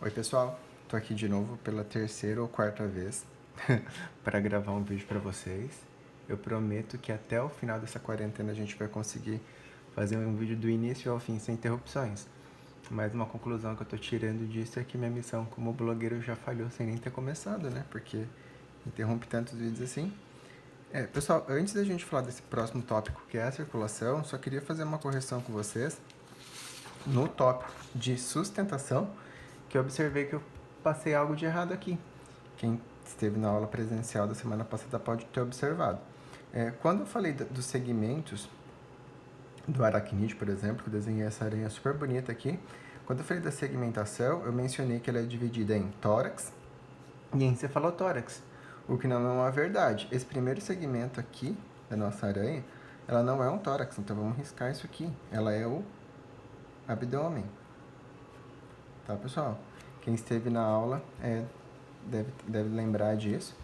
Oi pessoal, tô aqui de novo pela terceira ou quarta vez para gravar um vídeo para vocês. Eu prometo que até o final dessa quarentena a gente vai conseguir fazer um vídeo do início ao fim sem interrupções. Mas uma conclusão que eu tô tirando disso é que minha missão como blogueiro já falhou sem nem ter começado, né? Porque interrompe tantos vídeos assim. Pessoal, antes da gente falar desse próximo tópico que é a circulação, só queria fazer uma correção com vocês no tópico de sustentação, que eu observei que eu passei algo de errado aqui. Quem esteve na aula presencial da semana passada pode ter observado. Quando eu falei dos segmentos do aracnídeo, por exemplo, que eu desenhei essa aranha super bonita aqui, quando eu falei da segmentação, eu mencionei que ela é dividida em tórax e encefalotórax, o que não é uma verdade. Esse primeiro segmento aqui da nossa aranha, ela não é um tórax, então vamos riscar isso aqui. Ela é o abdômen. Tá, pessoal? Quem esteve na aula deve lembrar disso,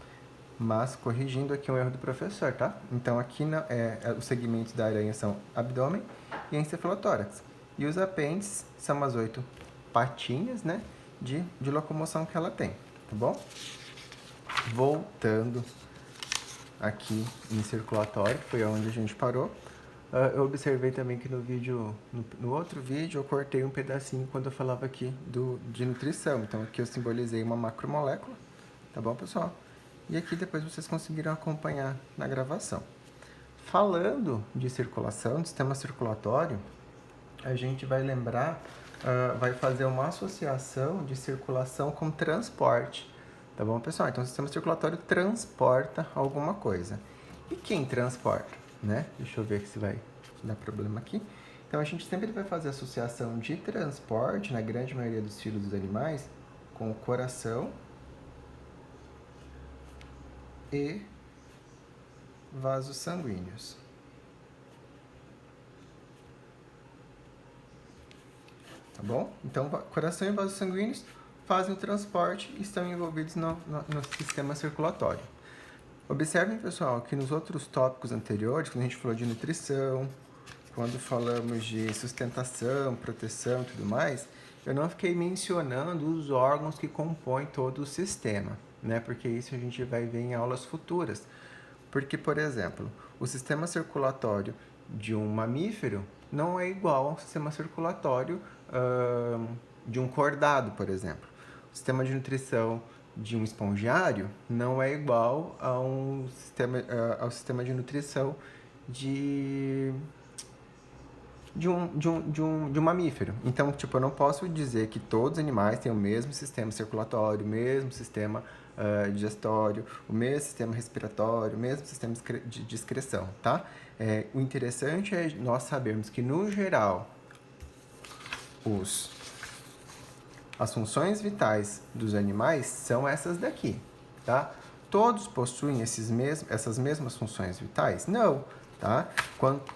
mas corrigindo aqui um erro do professor, tá? Então, aqui os segmentos da aranha são abdômen e encefalotórax. E os apêndices são as 8 patinhas, né, de locomoção que ela tem, tá bom? Voltando aqui em circulatório, que foi onde a gente parou. Eu observei também que no outro vídeo, eu cortei um pedacinho quando eu falava aqui de nutrição. Então, aqui eu simbolizei uma macromolécula, tá bom, pessoal? E aqui depois vocês conseguiram acompanhar na gravação. Falando de circulação, de sistema circulatório, a gente vai lembrar, vai fazer uma associação de circulação com transporte. Tá bom, pessoal? Então, o sistema circulatório transporta alguma coisa. E quem transporta, né? Deixa eu ver se vai dar problema aqui. Então, a gente sempre vai fazer associação de transporte, na grande maioria dos filhos dos animais, com o coração e vasos sanguíneos. Tá bom? Então, coração e vasos sanguíneos fazem o transporte e estão envolvidos no sistema circulatório. Observem, pessoal, que nos outros tópicos anteriores, quando a gente falou de nutrição, quando falamos de sustentação, proteção e tudo mais, eu não fiquei mencionando os órgãos que compõem todo o sistema, né? Porque isso a gente vai ver em aulas futuras. Porque, por exemplo, o sistema circulatório de um mamífero não é igual ao sistema circulatório de um cordado, por exemplo. O sistema de nutrição de um espongiário não é igual ao sistema de nutrição de um mamífero. Então, tipo, eu não posso dizer que todos os animais têm o mesmo sistema circulatório, o mesmo sistema digestório, o mesmo sistema respiratório, o mesmo sistema de excreção, tá? O interessante é nós sabermos que, no geral, as funções vitais dos animais são essas daqui, tá? Todos possuem essas mesmas funções vitais? Não, tá?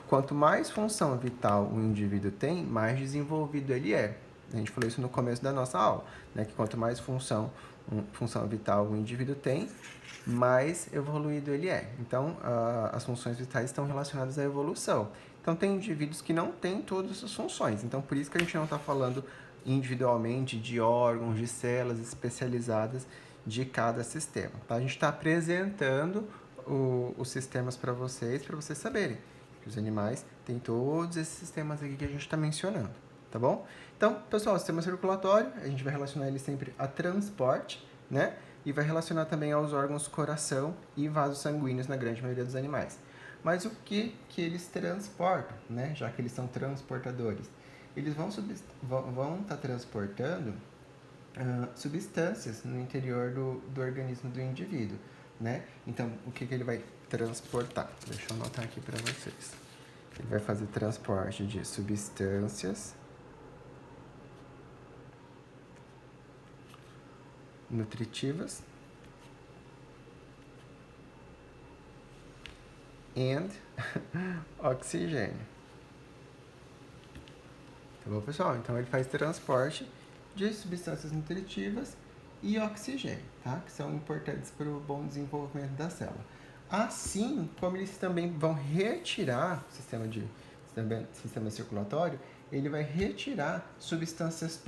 Quanto mais função vital o indivíduo tem, mais desenvolvido ele é. A gente falou isso no começo da nossa aula, né? Que quanto mais função vital o indivíduo tem, mais evoluído ele é. Então, as funções vitais estão relacionadas à evolução. Então, tem indivíduos que não têm todas essas funções. Então, por isso que a gente não está falando individualmente de órgãos, de células especializadas de cada sistema. Tá? A gente está apresentando os sistemas para vocês saberem que os animais têm todos esses sistemas aqui que a gente está mencionando, tá bom? Então, pessoal, o sistema circulatório, a gente vai relacionar ele sempre a transporte, né? E vai relacionar também aos órgãos coração e vasos sanguíneos na grande maioria dos animais. Mas o que eles transportam, né? Já que eles são transportadores? Eles vão estar transportando substâncias no interior do organismo do indivíduo, né? Então, o que ele vai transportar? Deixa eu anotar aqui para vocês. Ele vai fazer transporte de substâncias nutritivas e oxigênio. Tá bom, pessoal? Então, ele faz transporte de substâncias nutritivas e oxigênio, tá? Que são importantes para o bom desenvolvimento da célula. Assim como eles também vão retirar o sistema circulatório ele vai retirar substâncias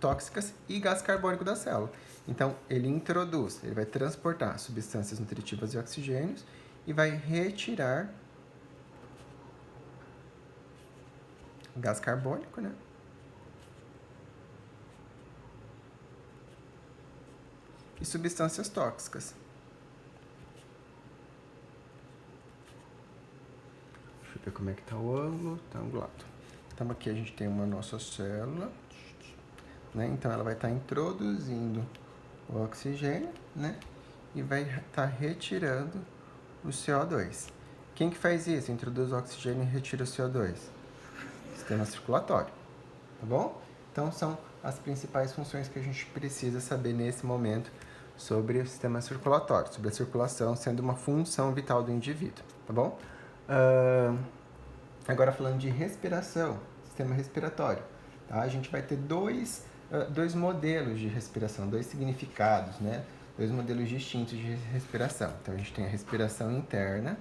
tóxicas e gás carbônico da célula. Então, ele introduz, ele vai transportar substâncias nutritivas e oxigênios e vai retirar gás carbônico, né? E substâncias tóxicas. Deixa eu ver como é que tá o ângulo. Tá angulado. Então aqui a gente tem uma nossa célula, né? Então ela vai estar introduzindo o oxigênio, né? E vai estar retirando o CO2. Quem que faz isso? Introduz o oxigênio e retira o CO2? Sistema circulatório, tá bom? Então são as principais funções que a gente precisa saber nesse momento sobre o sistema circulatório, sobre a circulação sendo uma função vital do indivíduo, tá bom? Agora falando de respiração, sistema respiratório, tá? A gente vai ter dois modelos de respiração, dois significados, né? Dois modelos distintos de respiração. Então a gente tem a respiração interna.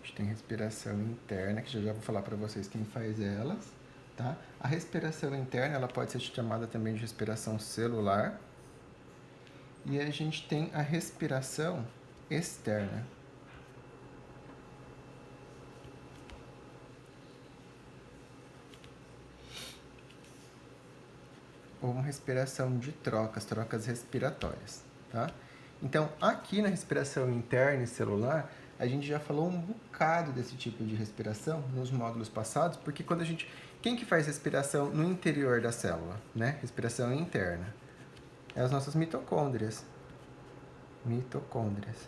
A gente tem respiração interna, que já vou falar para vocês quem faz elas, tá? A respiração interna, ela pode ser chamada também de respiração celular. E a gente tem a respiração externa. Ou uma respiração de trocas respiratórias, tá? Então, aqui na respiração interna e celular, a gente já falou um bocado desse tipo de respiração nos módulos passados, porque quando a gente... Quem que faz respiração no interior da célula, né? Respiração interna. É as nossas mitocôndrias. Mitocôndrias.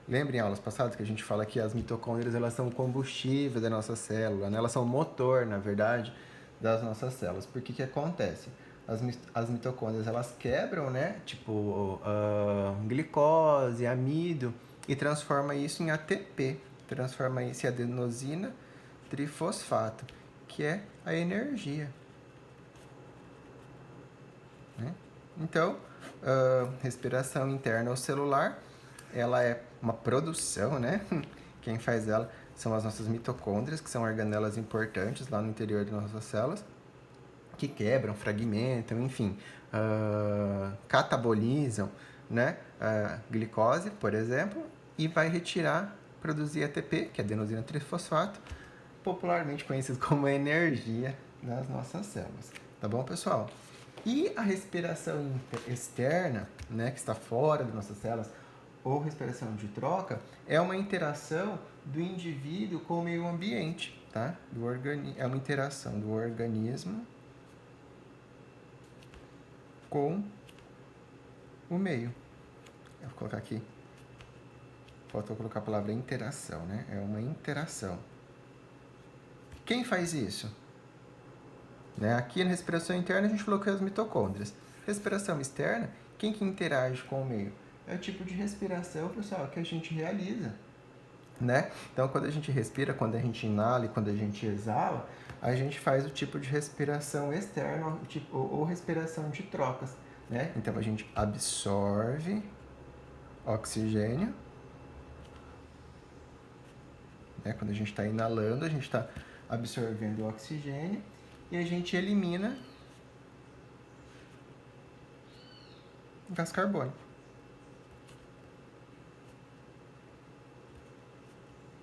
Lembra em aulas passadas que a gente fala que as mitocôndrias, elas são o combustível da nossa célula, né? Elas são o motor, na verdade, das nossas células. Por que acontece? As mitocôndrias, elas quebram, né? Tipo, glicose, amido, e transforma isso em ATP. Transforma isso em adenosina trifosfato, que é a energia. Né? Então, respiração interna ou celular, ela é uma produção, né? Quem faz ela são as nossas mitocôndrias, que são organelas importantes lá no interior das nossas células, que quebram, fragmentam, enfim, catabolizam, né? Glicose, por exemplo, e vai produzir ATP, que é adenosina trifosfato, popularmente conhecido como energia das nossas células. Tá bom, pessoal? E a respiração externa, né, que está fora das nossas células, ou respiração de troca, é uma interação do indivíduo com o meio ambiente, tá? É uma interação do organismo com o meio. Eu vou colocar aqui. Faltou colocar a palavra interação, né? É uma interação. Quem faz isso? Né? Aqui na respiração interna a gente falou que é as mitocôndrias. Respiração externa, quem que interage com o meio? É o tipo de respiração, pessoal, que a gente realiza. Né? Então, quando a gente respira, quando a gente inala e quando a gente exala, a gente faz o tipo de respiração externa ou respiração de trocas. Né? Então, a gente absorve oxigênio. Né? Quando a gente está inalando, a gente está absorvendo o oxigênio e a gente elimina gás carbônico.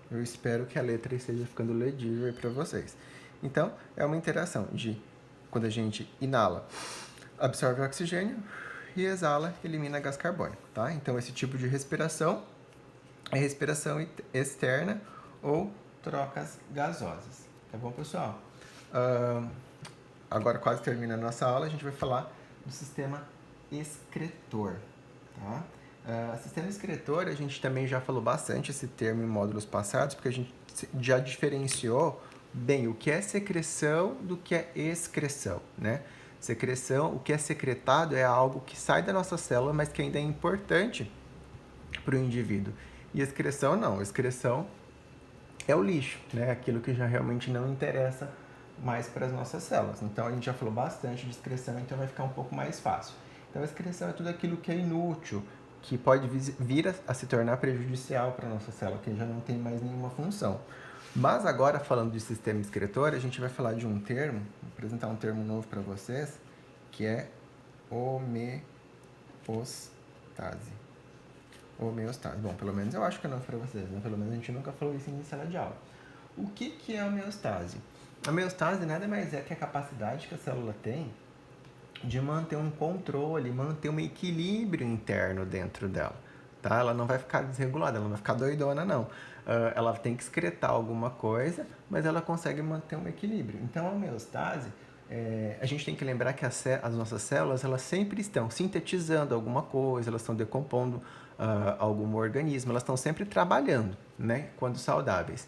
Eu espero que a letra esteja ficando legível aí para vocês. Então, é uma interação de quando a gente inala, absorve o oxigênio e exala, elimina gás carbônico, tá? Então, esse tipo de respiração é respiração externa ou trocas gasosas, tá bom, pessoal? Agora, quase termina a nossa aula, a gente vai falar do sistema excretor, tá? Sistema excretor, a gente também já falou bastante esse termo em módulos passados, porque a gente já diferenciou bem o que é secreção do que é excreção, né? Secreção, o que é secretado é algo que sai da nossa célula, mas que ainda é importante para o indivíduo. E excreção não, excreção é o lixo, né? Aquilo que já realmente não interessa mais para as nossas células. Então, a gente já falou bastante de excreção, então vai ficar um pouco mais fácil. Então, a excreção é tudo aquilo que é inútil, que pode vir a se tornar prejudicial para a nossa célula, que já não tem mais nenhuma função. Mas agora, falando de sistema excretor, a gente vai falar de um termo, vou apresentar um termo novo para vocês, que é homeostase. Homeostase. Bom, pelo menos eu acho que é novo para vocês, né? Pelo menos a gente nunca falou isso em sala de aula. O que é a homeostase? A homeostase nada mais é que a capacidade que a célula tem de manter um controle, manter um equilíbrio interno dentro dela, tá? Ela não vai ficar desregulada, ela não vai ficar doidona, não. Ela tem que excretar alguma coisa, mas ela consegue manter um equilíbrio. Então, a homeostase, a gente tem que lembrar que as nossas células, elas sempre estão sintetizando alguma coisa, elas estão decompondo algum organismo, elas estão sempre trabalhando, né, quando saudáveis.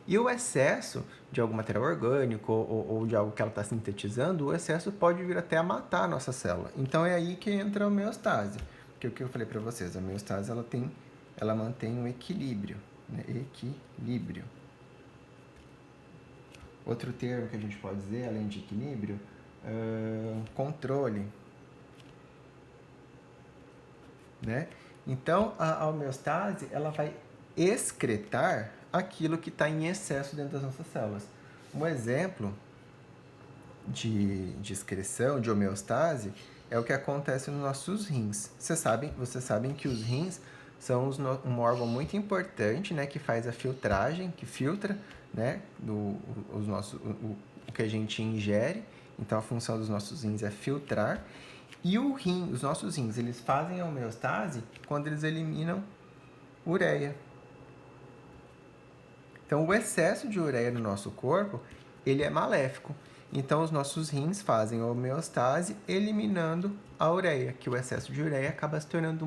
E o excesso de algum material orgânico ou de algo que ela está sintetizando, o excesso pode vir até a matar a nossa célula. Então é aí que entra a homeostase. Porque o que eu falei para vocês, a homeostase ela mantém um equilíbrio, né? Equilíbrio. Outro termo que a gente pode dizer, além de equilíbrio, controle, né? Então a homeostase ela vai excretar aquilo que está em excesso dentro das nossas células. Um exemplo de excreção, de homeostase, é o que acontece nos nossos rins. Vocês sabem que os rins são um órgão muito importante, né, que faz a filtragem, que filtra, né, o que a gente ingere. Então, a função dos nossos rins é filtrar. E os nossos rins, eles fazem a homeostase quando eles eliminam ureia. Então, o excesso de ureia no nosso corpo, ele é maléfico. Então, os nossos rins fazem a homeostase eliminando a ureia, que o excesso de ureia acaba se tornando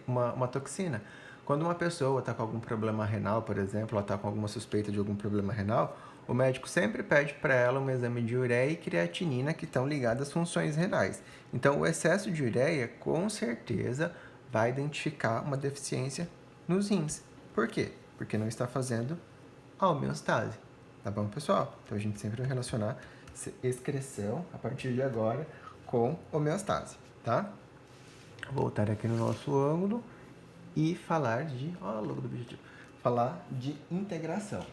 uma toxina. Quando uma pessoa está com algum problema renal, por exemplo, ela está com alguma suspeita de algum problema renal, o médico sempre pede para ela um exame de ureia e creatinina que estão ligadas às funções renais. Então, o excesso de ureia, com certeza, vai identificar uma deficiência nos rins. Por quê? Porque não está fazendo a homeostase. Tá bom, pessoal? Então, a gente sempre vai relacionar excreção, a partir de agora, com homeostase, tá? Voltar aqui no nosso ângulo e falar de... logo do objetivo. Falar de integração.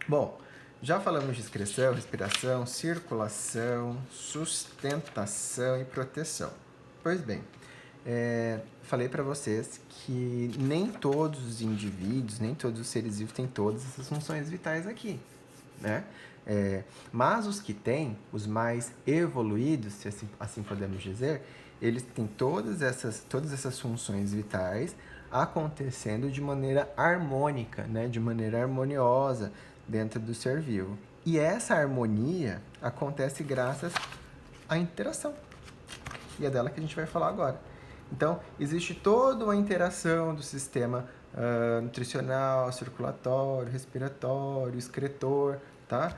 Bom, já falamos de excreção, respiração, circulação, sustentação e proteção. Pois bem, falei para vocês que nem todos os indivíduos, nem todos os seres vivos têm todas essas funções vitais aqui, né? Mas os que têm, os mais evoluídos, se assim podemos dizer, eles têm todas essas funções vitais acontecendo de maneira harmônica, né? De maneira harmoniosa dentro do ser vivo. E essa harmonia acontece graças à interação. E é dela que a gente vai falar agora. Então, existe toda uma interação do sistema nutricional, circulatório, respiratório, excretor, tá?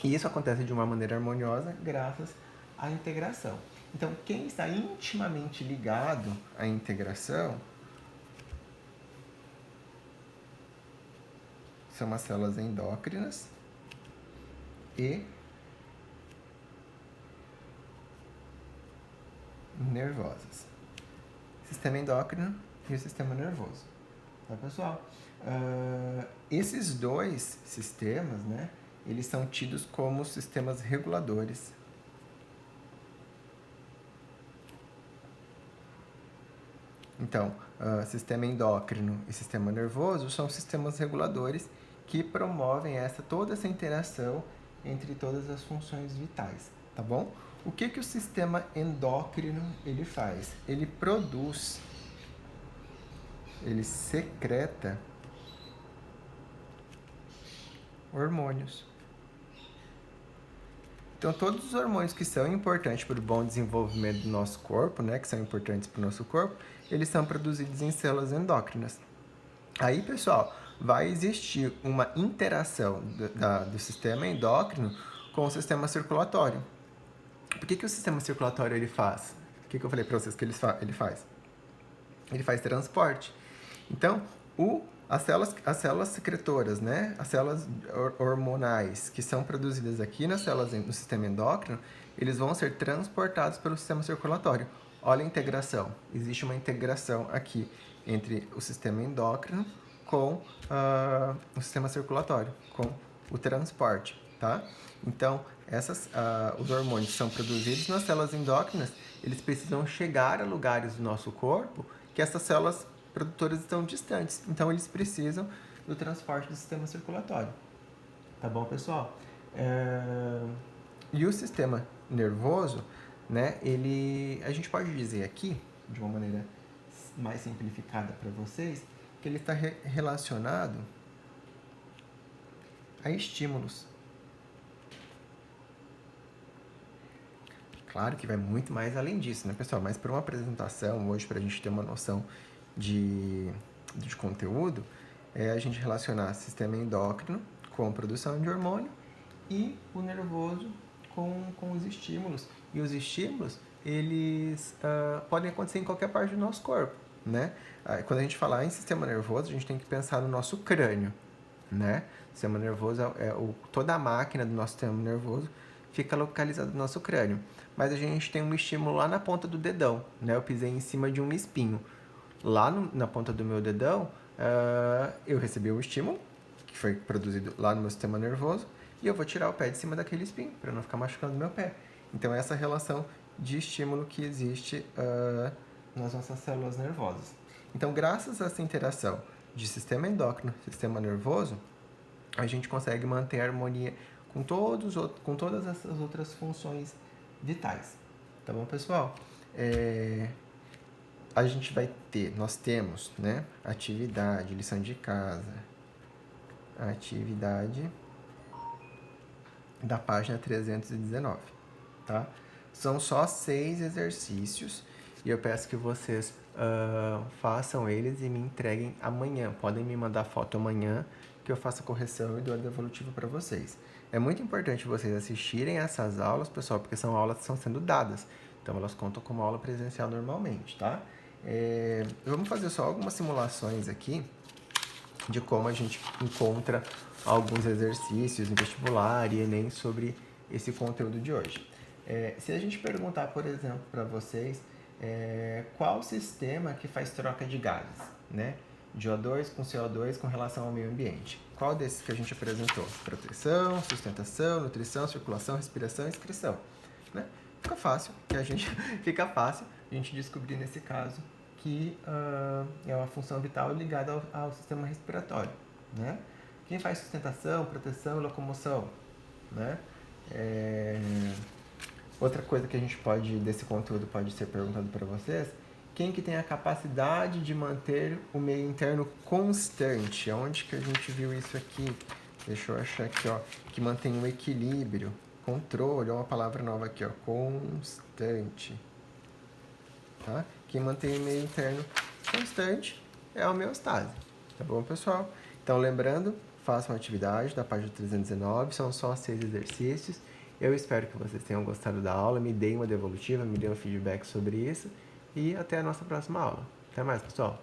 E isso acontece de uma maneira harmoniosa graças à integração. Então, quem está intimamente ligado à integração são as células endócrinas e nervosas. Sistema endócrino e o sistema nervoso. Tá, pessoal? Esses dois sistemas, né, eles são tidos como sistemas reguladores. Então, sistema endócrino e sistema nervoso são sistemas reguladores que promovem toda essa interação entre todas as funções vitais, tá bom? O que o sistema endócrino ele faz? Ele produz, ele secreta hormônios. Então, todos os hormônios que são importantes para o bom desenvolvimento do nosso corpo, né, que são importantes para o nosso corpo, eles são produzidos em células endócrinas. Aí, pessoal, vai existir uma interação do sistema endócrino com o sistema circulatório. Por que o sistema circulatório ele faz? O que eu falei para vocês que ele faz? Ele faz transporte. Então, as células secretoras, né? As células hormonais que são produzidas aqui nas células no sistema endócrino, eles vão ser transportados pelo sistema circulatório. Olha a integração. Existe uma integração aqui entre o sistema endócrino com o sistema circulatório, com o transporte, tá? Então, os hormônios que são produzidos nas células endócrinas, eles precisam chegar a lugares do nosso corpo que essas células produtoras estão distantes. Então, eles precisam do transporte do sistema circulatório. Tá bom, pessoal? E o sistema nervoso, né, a gente pode dizer aqui, de uma maneira mais simplificada para vocês, que ele está relacionado a estímulos. Claro que vai muito mais além disso, né, pessoal? Mas para uma apresentação hoje, para a gente ter uma noção de conteúdo, a gente relacionar sistema endócrino com produção de hormônio e o nervoso com os estímulos. E os estímulos, eles podem acontecer em qualquer parte do nosso corpo, né? Quando a gente falar em sistema nervoso, a gente tem que pensar no nosso crânio, né? O sistema nervoso toda a máquina do nosso sistema nervoso fica localizada no nosso crânio. Mas a gente tem um estímulo lá na ponta do dedão, né? Eu pisei em cima de um espinho. Lá na ponta do meu dedão, eu recebi o estímulo, que foi produzido lá no meu sistema nervoso, e eu vou tirar o pé de cima daquele espinho, para não ficar machucando meu pé. Então, essa relação de estímulo que existe nas nossas células nervosas. Então, graças a essa interação de sistema endócrino e sistema nervoso, a gente consegue manter a harmonia com todas essas outras funções vitais. Tá bom, pessoal? Nós temos, né, atividade, lição de casa, atividade da página 319, tá? São só 6 exercícios e eu peço que vocês façam eles e me entreguem amanhã. Podem me mandar foto amanhã que eu faço a correção e dou a devolutiva para vocês. É muito importante vocês assistirem essas aulas, pessoal, porque são aulas que estão sendo dadas. Então, elas contam como aula presencial normalmente, tá? Vamos fazer só algumas simulações aqui de como a gente encontra alguns exercícios em vestibular e Enem sobre esse conteúdo de hoje. Se a gente perguntar, por exemplo, para vocês, qual o sistema que faz troca de gases, né? De O2 com CO2 com relação ao meio ambiente. Qual desses que a gente apresentou? Proteção, sustentação, nutrição, circulação, respiração e excreção. Né? Fica fácil a gente descobrir nesse caso que é uma função vital ligada ao sistema respiratório. Né? Quem faz sustentação, proteção e locomoção? Né? Outra coisa que desse conteúdo pode ser perguntado para vocês: quem que tem a capacidade de manter o meio interno constante? Onde que a gente viu isso aqui? Deixa eu achar aqui, ó. Que mantém o equilíbrio, controle, ó, uma palavra nova aqui, ó. Constante. Tá? Quem mantém o meio interno constante é a homeostase. Tá bom, pessoal? Então, lembrando, façam a atividade da página 319, são só 6 exercícios. Eu espero que vocês tenham gostado da aula, me deem uma devolutiva, me deem um feedback sobre isso. E até a nossa próxima aula. Até mais, pessoal!